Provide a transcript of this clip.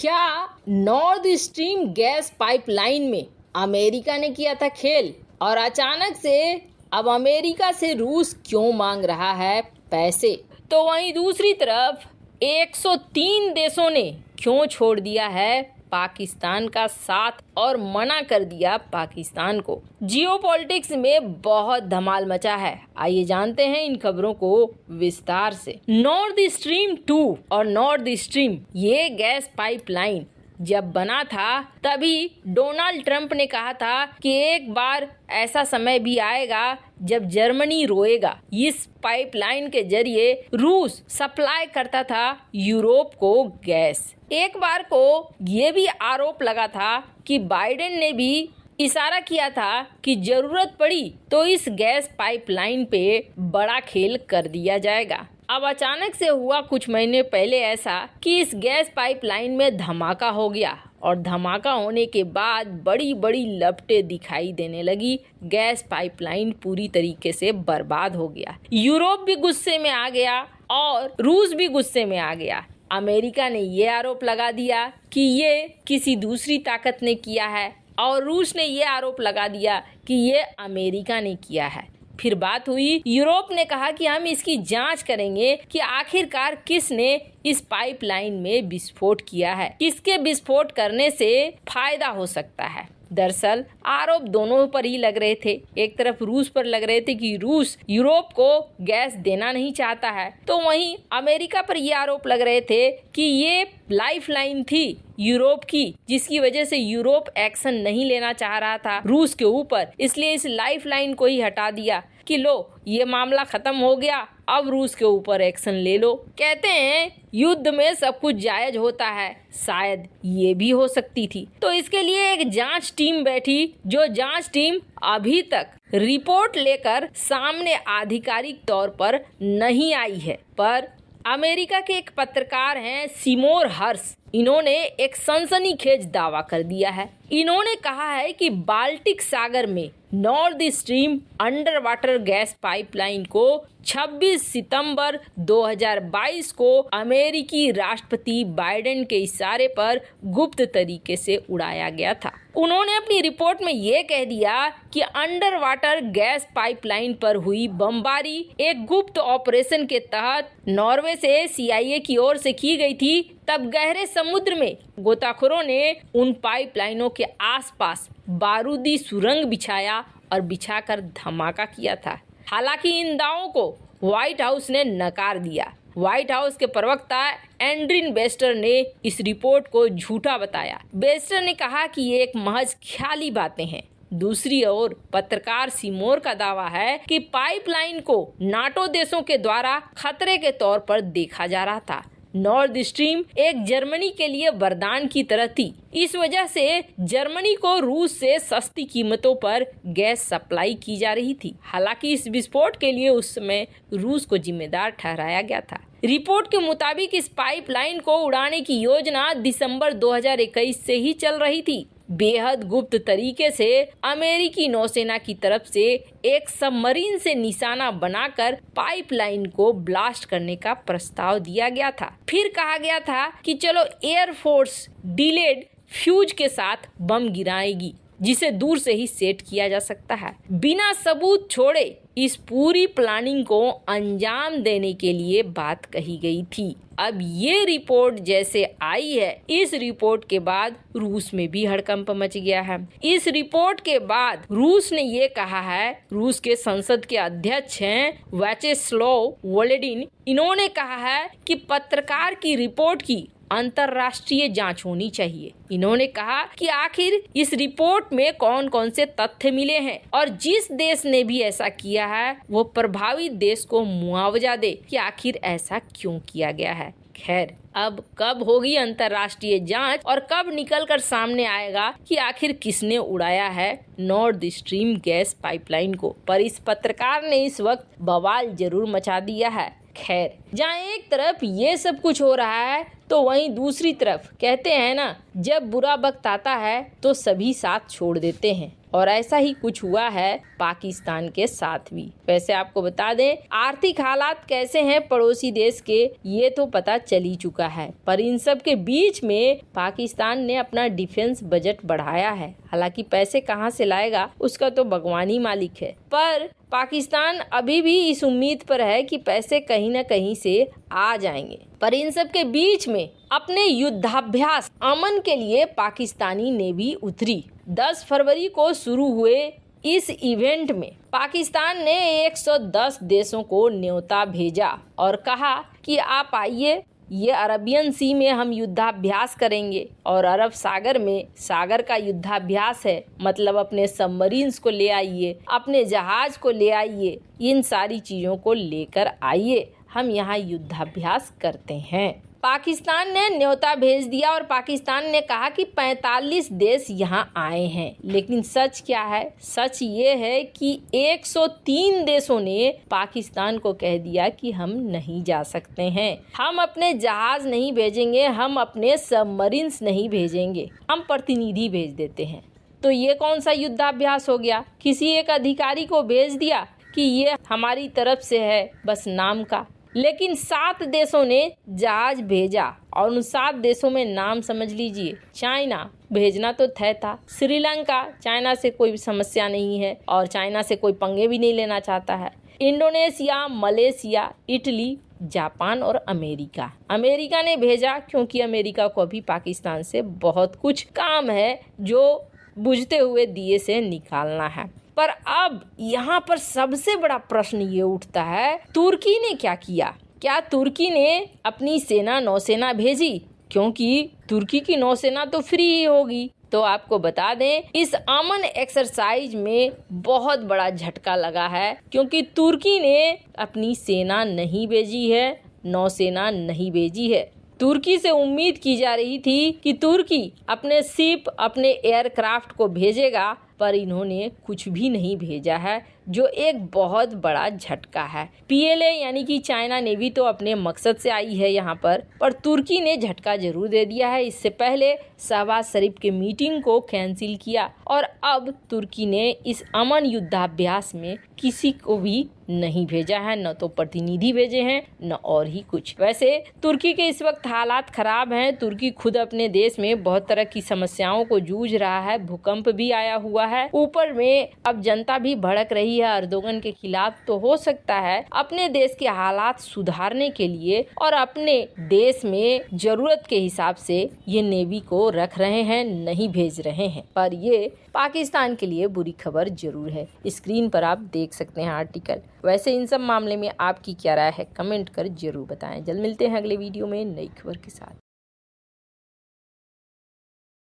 क्या north stream gas pipeline में America ने किया था खेल, और अचानक से अब अमेरिका से रूस क्यों मांग रहा है पैसे? तो वहीं दूसरी तरफ 103 देशों ने क्यों छोड़ दिया है पाकिस्तान का साथ और मना कर दिया पाकिस्तान को? जियोपॉलिटिक्स में बहुत धमाल मचा है। आइए जानते हैं इन खबरों को विस्तार से। नॉर्थ स्ट्रीम 2 और नॉर्थ स्ट्रीम ये गैस पाइपलाइन जब बना था तभी डोनाल्ड ट्रंप ने कहा था कि एक बार ऐसा समय भी आएगा जब जर्मनी रोएगा। इस पाइपलाइन के जरिए रूस सप्लाई करता था यूरोप को गैस। एक बार को ये भी आरोप लगा था कि बाइडेन ने भी इशारा किया था कि जरूरत पड़ी तो इस गैस पाइपलाइन पे बड़ा खेल कर दिया जाएगा। अब अचानक से हुआ कुछ महीने पहले ऐसा कि इस गैस पाइपलाइन में धमाका हो गया, और धमाका होने के बाद बड़ी बड़ी लपटें दिखाई देने लगी। गैस पाइपलाइन पूरी तरीके से बर्बाद हो गया। यूरोप भी गुस्से में आ गया और रूस भी गुस्से में आ गया। अमेरिका ने ये आरोप लगा दिया कि ये किसी दूसरी ताकत ने किया है, और रूस ने ये आरोप लगा दिया कि ये अमेरिका ने किया है। फिर बात हुई, यूरोप ने कहा कि हम इसकी जांच करेंगे कि आखिरकार किसने इस पाइपलाइन में विस्फोट किया है, किसके विस्फोट करने से फायदा हो सकता है। दरअसल आरोप दोनों पर ही लग रहे थे। एक तरफ रूस पर लग रहे थे कि रूस यूरोप को गैस देना नहीं चाहता है, तो वहीं अमेरिका पर ये आरोप लग रहे थे कि ये लाइफलाइन थी यूरोप की, जिसकी वजह से यूरोप एक्शन नहीं लेना चाह रहा था रूस के ऊपर, इसलिए इस लाइफलाइन को ही हटा दिया कि लो ये मामला खत्म हो गया, अब रूस के ऊपर एक्शन ले लो। कहते हैं युद्ध में सब कुछ जायज होता है, शायद ये भी हो सकती थी। तो इसके लिए एक जांच टीम बैठी, जो जांच टीम अभी तक रिपोर्ट लेकर सामने आधिकारिक तौर पर नहीं आई है। पर अमेरिका के एक पत्रकार हैं सिमोर हर्स, इन्होंने एक सनसनीखेज दावा कर दिया है। इन्होंने कहा है कि बाल्टिक सागर में north stream under water gas pipeline को 26 सितंबर 2022 को अमेरिकी राष्ट्रपति बाइडेन के इशारे पर गुप्त तरीके से उड़ाया गया था। उन्होंने अपनी रिपोर्ट में ये कह दिया कि अंडर वाटर गैस पाइपलाइन पर हुई बमबारी एक गुप्त ऑपरेशन के तहत नॉर्वे से CIA की ओर से की गई थी। तब गहरे समुद्र में गोताखोरों ने उन पाइपलाइनों के आसपास बारूदी सुरंग बिछाया और बिछाकर धमाका किया था। हालांकि इन दावों को व्हाइट हाउस ने नकार दिया। व्हाइट हाउस के प्रवक्ता एंड्रिन बेस्टर ने इस रिपोर्ट को झूठा बताया। बेस्टर ने कहा कि ये एक महज ख्याली बातें हैं। दूसरी ओर पत्रकार सिमोर का दावा है कि पाइपलाइन को नाटो देशों के द्वारा खतरे के तौर पर देखा जा रहा था। नॉर्थ स्ट्रीम एक जर्मनी के लिए वरदान की तरह थी। इस वजह से जर्मनी को रूस से सस्ती कीमतों पर गैस सप्लाई की जा रही थी। हालांकि इस विस्फोट के लिए उस समय रूस को जिम्मेदार ठहराया गया था। रिपोर्ट के मुताबिक इस पाइपलाइन को उड़ाने की योजना दिसंबर 2021 से ही चल रही थी। बेहद गुप्त तरीके से अमेरिकी नौसेना की तरफ से एक सबमरीन से निशाना बनाकर पाइपलाइन को ब्लास्ट करने का प्रस्ताव दिया गया था। फिर कहा गया था कि चलो एयरफोर्स डिलेड फ्यूज के साथ बम गिराएगी, जिसे दूर से ही सेट किया जा सकता है। बिना सबूत छोड़े इस पूरी प्लानिंग को अंजाम देने के लिए बात कही गई थी। अब ये रिपोर्ट जैसे आई है, इस रिपोर्ट के बाद रूस में भी हड़कंप मच गया है। इस रिपोर्ट के बाद रूस ने ये कहा है, रूस के संसद के अध्यक्ष हैं व्याचेस्लाव वोलोडिन, इन्होंने कहा है कि पत्रकार की रिपोर्ट की अंतर्राष्ट्रीय जांच होनी चाहिए। इन्होंने कहा कि आखिर इस रिपोर्ट में कौन कौन से तथ्य मिले हैं, और जिस देश ने भी ऐसा किया है वो प्रभावित देश को मुआवजा दे कि आखिर ऐसा क्यों किया गया है। खैर, अब कब होगी अंतर्राष्ट्रीय जांच और कब निकलकर सामने आएगा कि आखिर किसने उड़ाया है नॉर्थ स्ट्रीम गैस पाइपलाइन को, पर इस पत्रकार ने इस वक्त बवाल जरूर मचा दिया है। खैर, जहाँ एक तरफ ये सब कुछ हो रहा है तो वहीं दूसरी तरफ कहते हैं ना, जब बुरा वक्त आता है तो सभी साथ छोड़ देते हैं। और ऐसा ही कुछ हुआ है पाकिस्तान के साथ भी। वैसे आपको बता दें आर्थिक हालात कैसे हैं पड़ोसी देश के ये तो पता चल ही चुका है, पर इन सब के बीच में पाकिस्तान ने अपना डिफेंस बजट बढ़ाया है। हालांकि पैसे कहां से लाएगा उसका तो भगवान ही मालिक है, पर पाकिस्तान अभी भी इस उम्मीद पर है कि पैसे कहीं न कहीं से आ जाएंगे। पर इन सब के बीच में अपने युद्धाभ्यास अमन के लिए पाकिस्तानी नेवी उतरी। 10 फरवरी को शुरू हुए इस इवेंट में पाकिस्तान ने 110 देशों को न्योता भेजा और कहा कि आप आइए, ये अरबियन सी में हम युद्धाभ्यास करेंगे और अरब सागर में सागर का युद्धाभ्यास है, मतलब अपने सबमरीन्स को ले आइए, अपने जहाज को ले आइए, इन सारी चीज़ों को लेकर आइए, हम यहाँ युद्धाभ्यास करते हैं। पाकिस्तान ने न्योता भेज दिया और पाकिस्तान ने कहा कि 45 देश यहाँ आए हैं, लेकिन सच क्या है? सच ये है कि 103 देशों ने पाकिस्तान को कह दिया कि हम नहीं जा सकते हैं, हम अपने जहाज नहीं भेजेंगे, हम अपने सबमरीन्स नहीं भेजेंगे, हम प्रतिनिधि भेज देते हैं। तो ये कौन सा युद्धाभ्यास हो गया? किसी एक अधिकारी को भेज दिया कि ये हमारी तरफ से है, बस नाम का। लेकिन 7 देशों ने जहाज भेजा और उन 7 देशों में नाम समझ लीजिए। चाइना भेजना तो था, श्रीलंका, चाइना से कोई समस्या नहीं है और चाइना से कोई पंगे भी नहीं लेना चाहता है। इंडोनेशिया, मलेशिया, इटली, जापान और अमेरिका। अमेरिका ने भेजा क्योंकि अमेरिका को अभी पाकिस्तान से बहुत कुछ काम है जो बुझते हुए दिए से निकालना है। पर अब यहाँ पर सबसे बड़ा प्रश्न ये उठता है, तुर्की ने क्या किया? क्या तुर्की ने अपनी सेना नौसेना भेजी? क्योंकि तुर्की की नौसेना तो फ्री ही होगी। तो आपको बता दें इस अमन एक्सरसाइज में बहुत बड़ा झटका लगा है, क्योंकि तुर्की ने अपनी सेना नहीं भेजी है, नौसेना नहीं भेजी है। तुर्की से उम्मीद की जा रही थी कि तुर्की अपने शिप, अपने एयरक्राफ्ट को भेजेगा, पर इन्होंने कुछ भी नहीं भेजा है, जो एक बहुत बड़ा झटका है। पीएलए यानी कि चाइना नेवी तो अपने मकसद से आई है यहाँ पर तुर्की ने झटका जरूर दे दिया है। इससे पहले शहबाज शरीफ के मीटिंग को कैंसिल किया और अब तुर्की ने इस अमन युद्धाभ्यास में किसी को भी नहीं भेजा है, न तो प्रतिनिधि भेजे हैं न और ही कुछ। वैसे तुर्की के इस वक्त हालात खराब हैं। तुर्की खुद अपने देश में बहुत तरह की समस्याओं को जूझ रहा है, भूकंप भी आया हुआ है, ऊपर में अब जनता भी भड़क रही है अर्दोगन के खिलाफ। तो हो सकता है अपने देश के हालात सुधारने के लिए और अपने देश में जरूरत के हिसाब से ये नेवी को रख रहे हैं, नहीं भेज रहे हैं। पर ये पाकिस्तान के लिए बुरी खबर जरूर है। स्क्रीन पर आप देख सकते हैं आर्टिकल। वैसे इन सब मामले में आपकी क्या राय है, कमेंट कर जरूर बताएं। जल्द मिलते हैं अगले वीडियो में नई खबर के साथ।